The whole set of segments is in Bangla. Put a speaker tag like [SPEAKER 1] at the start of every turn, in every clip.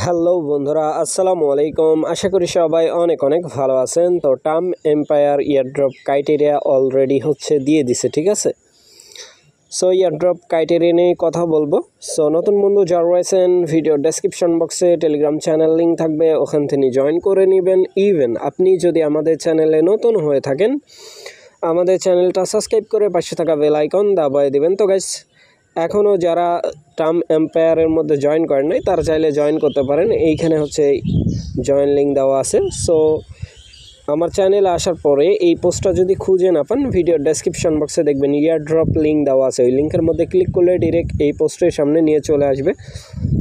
[SPEAKER 1] হ্যালো বন্ধুরা, আসসালামু আলাইকুম। আশা করি সবাই অনেক অনেক ভালো আছেন। তো term empire airdrop criteria already দিয়ে দিছে, ঠিক আছে। সো ইয়ারড্রপ ক্রাইটেরিয়া নিয়ে কথা বলবো। সো নতুন বন্ধু যারা রয়েছেন, ভিডিও ডেসক্রিপশন বক্সে টেলিগ্রাম চ্যানেল লিঙ্ক থাকবে, ওখান থেকে জয়েন করে নেবেন। ইভেন আপনি যদি আমাদের চ্যানেলে নতুন হয়ে থাকেন, আমাদের চ্যানেলটা সাবস্ক্রাইব করে পাশে থাকা বেল আইকন দাবায় দেবেন। তো গাইস, এখনও যারা টার্ম এম্পায়ারের মধ্যে জয়েন করেন নাই, তারা চাইলে জয়েন করতে পারেন। এইখানে জয়েন লিঙ্ক দেওয়া আছে। সো আমার চ্যানেলে আসার পরে এই পোস্টটা যদি খুঁজে না পান, ভিডিও ডেসক্রিপশন বক্সে দেখবেন ইয়ারড্রপ লিঙ্ক দেওয়া আছে। ওই লিঙ্কের মধ্যে ক্লিক করলে ডিরেক্ট এই পোস্টের সামনে নিয়ে চলে আসবে।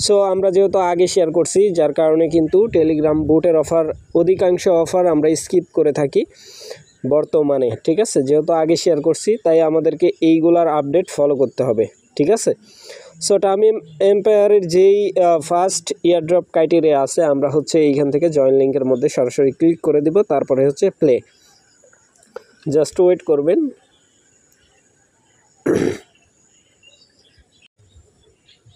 [SPEAKER 1] সো আমরা যেহেতু আগে শেয়ার করছি, যার কারণে কিন্তু টেলিগ্রাম বুটের অফার, অধিকাংশ অফার আমরা স্কিপ করে থাকি বর্তমানে, ঠিক আছে। যেহেতু আগে শেয়ার করছি, তাই আমাদেরকে এইগুলার আপডেট ফলো করতে হবে, ঠিক আছে। সো টার্ম এম্পায়ারের যেই ফার্স্ট ইয়ারড্রপ ক্রাইটেরিয়া আছে, আমরা এইখান থেকে জয়েন লিঙ্কের মধ্যে সরাসরি ক্লিক করে দিব। তারপরে প্লে, জাস্ট ওয়েট করবেন।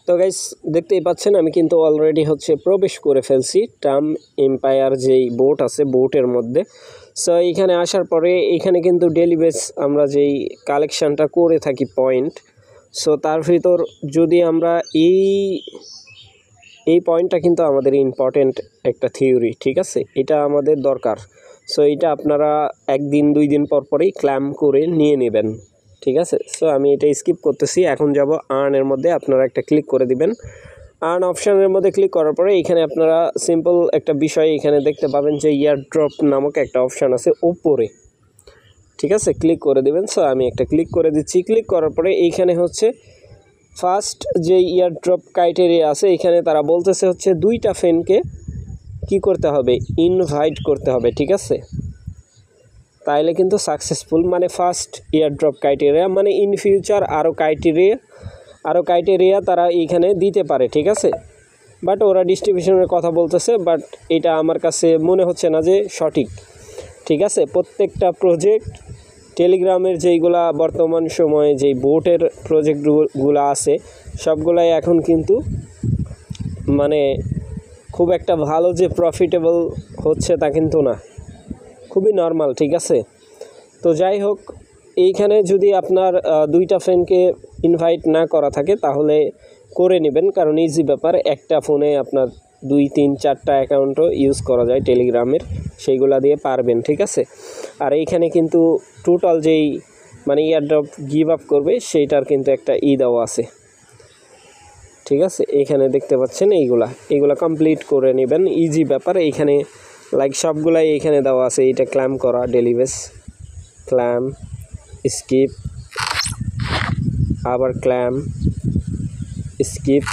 [SPEAKER 1] তো গাইস, দেখতেই পাচ্ছেন আমি কিন্তু অলরেডি প্রবেশ করে ফেলছি টার্ম এম্পায়ার যেই বোট আছে, বোটের মধ্যে। সো এইখানে আসার পরে এইখানে কিন্তু ডেলি বেস আমরা যেই কালেকশানটা করে থাকি পয়েন্ট, সো তার ভিতর যদি আমরা এই পয়েন্টটা কিন্তু আমাদের ইম্পর্টেন্ট একটা থিওরি, ঠিক আছে। এটা আমাদের দরকার। সো এটা আপনারা একদিন দুই দিন পর পরেই ক্ল্যাম করে নিয়ে নেবেন, ঠিক আছে। সো আমি এটা স্কিপ করতেছি। এখন যাব আর্নের মধ্যে, আপনারা একটা ক্লিক করে দিবেন। আর্ন অপশানের মধ্যে ক্লিক করার পরে এখানে আপনারা সিম্পল একটা বিষয় এখানে দেখতে পাবেন যে ইয়ারড্রপ নামক একটা অপশান আছে ওপরে, ঠিক আছে। ক্লিক করে দিবেন। সো আমি একটা ক্লিক করে দিচ্ছি। ক্লিক করার পরে এইখানে ফার্স্ট যে ইয়ারড্রপ ক্রাইটেরিয়া আছে, এখানে তারা বলতেছে দুইটা ফ্রেন্ডকে কি করতে হবে, ইনভাইট করতে হবে, ঠিক আছে। তাইলে কিন্তু সাকসেসফুল, মানে ফার্স্ট ইয়ারড্রপ ক্রাইটেরিয়া, মানে ইন ফিউচার আরও ক্রাইটেরিয়া তারা এইখানে দিতে পারে, ঠিক আছে। বাট ওরা ডিস্ট্রিবিউশনের কথা বলতেছে, বাট এটা আমার কাছে মনে হচ্ছে না যে সঠিক, ঠিক আছে। প্রত্যেকটা প্রজেক্ট টেলিগ্রামের যেইগুলা বর্তমান সময়ে যেই বোটের প্রজেক্টগুলো আছে, সবগুলাই এখন কিন্তু মানে খুব একটা ভালো যে প্রফিটেবল হচ্ছে তা কিন্তু না, খুবই নর্মাল, ঠিক আছে। তো যাই হোক, এইখানে যদি আপনার দুইটা ফ্রেন্ডকে ইনভাইট না করা থাকে, তাহলে করে নেবেন, কারণ ইজি ব্যাপার। একটা ফোনে আপনার 2-3-4টা অ্যাকাউন্টও ইউজ করা যায় টেলিগ্রামের, সেইগুলা দিয়ে পারবেন, ঠিক আছে। আর এইখানে কিন্তু টোটাল যেই মানে ইয়ারড্রপ গিভ আপ করবে, সেইটার কিন্তু একটা দেওয়া আছে, ঠিক আছে। এইখানে দেখতে পাচ্ছেন এইগুলা কমপ্লিট করে নেবেন, ইজি ব্যাপার। এইখানে লাইক সবগুলাই এইখানে দেওয়া আছে। এইটা ক্ল্যাম করা, ডেলিভেস, ক্ল্যাম, স্কিপ, আবার ক্ল্যাম, স্কিপ,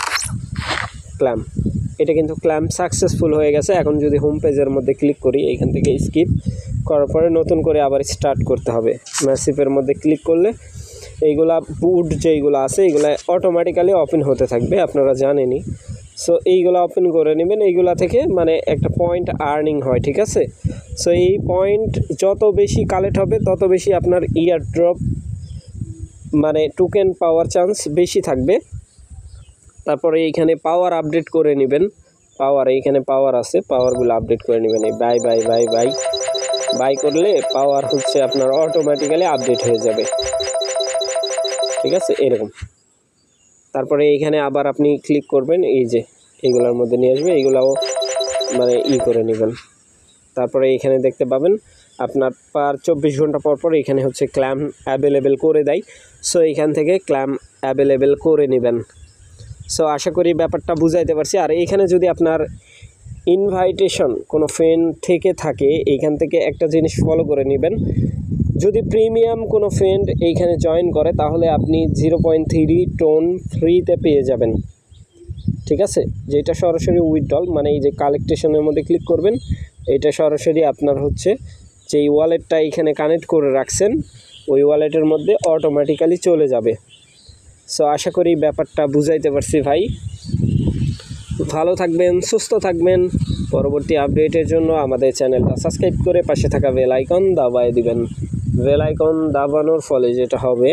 [SPEAKER 1] ক্ল্যাম। এটা কিন্তু ক্ল্যাম সাকসেসফুল হয়ে গেছে। এখন যদি হোম পেজের মধ্যে ক্লিক করি, এইখান থেকে স্কিপ করার পরে নতুন করে আবার স্টার্ট করতে হবে। ম্যাসিভের মধ্যে ক্লিক করলে এইগুলা বুট যেইগুলো আছে, এইগুলা অটোমেটিক্যালি ওপেন হতে থাকবে, আপনারা জানেনই। সো এইগুলা ওপেন করে নেবেন। এইগুলা থেকে মানে একটা পয়েন্ট আর্নিং হয়, ঠিক আছে। সো এই পয়েন্ট যত বেশি কালেক্ট হবে, তত বেশি আপনার ইয়ারড্রপ মানে টোকেন পাওয়ার চান্স বেশি থাকবে। তারপরে এইখানে পাওয়ার আপডেট করে নেবেন। এইখানে পাওয়ার আছে, পাওয়ারগুলো আপডেট করে নেবেন। এই বাই করলে পাওয়ার আপনার অটোমেটিক্যালি আপডেট হয়ে যাবে, ঠিক আছে, এরকম। তারপরে এইখানে আবার আপনি ক্লিক করবেন, এই যে এইগুলোর মধ্যে নিয়ে আসবে, এইগুলাও মানে করে নেবেন। তারপরে এইখানে দেখতে পাবেন আপনার 24 ঘন্টা পর পর এখানে ক্ল্যাম অ্যাভেলেবেল করে দেয়। সো এইখান থেকে ক্ল্যাম অ্যাভেলেবেল করে নেবেন। সো আশা করি ব্যাপারটা বুঝাইতে পারছি। আর এইখানে যদি আপনার ইনভাইটেশন কোনো ফ্রেন্ড থেকে থাকে, এইখান থেকে একটা জিনিস ফলো করে নেবেন। যদি প্রিমিয়াম কোনো ফ্রেন্ড এইখানে জয়েন করে, তাহলে আপনি 0.3 টোন ফ্রিতে পেয়ে যাবেন, ঠিক আছে। যেটা সরাসরি উইথড্রল, মানে এই যে কালেকটেশনের মধ্যে ক্লিক করবেন, এটা সরাসরি আপনার যেই ওয়ালেটটা এইখানে কানেক্ট করে রাখছেন, ওই ওয়ালেটের মধ্যে অটোমেটিক্যালি চলে যাবে। সো আশা করি ব্যাপারটা বুঝাইতে পারছি ভাই। ভালো থাকবেন, সুস্থ থাকবেন। পরবর্তী আপডেটের জন্য আমাদের চ্যানেলটা সাবস্ক্রাইব করে পাশে থাকা বেল আইকন দাবায় দিবেন। বেল আইকন দাবানোর ফলে যেটা হবে,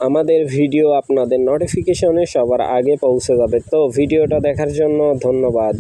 [SPEAKER 1] আমাদের ভিডিও আপনাদের নোটিফিকেশনে সবার আগে পৌঁছে যাবে। তো ভিডিওটা দেখার জন্য ধন্যবাদ।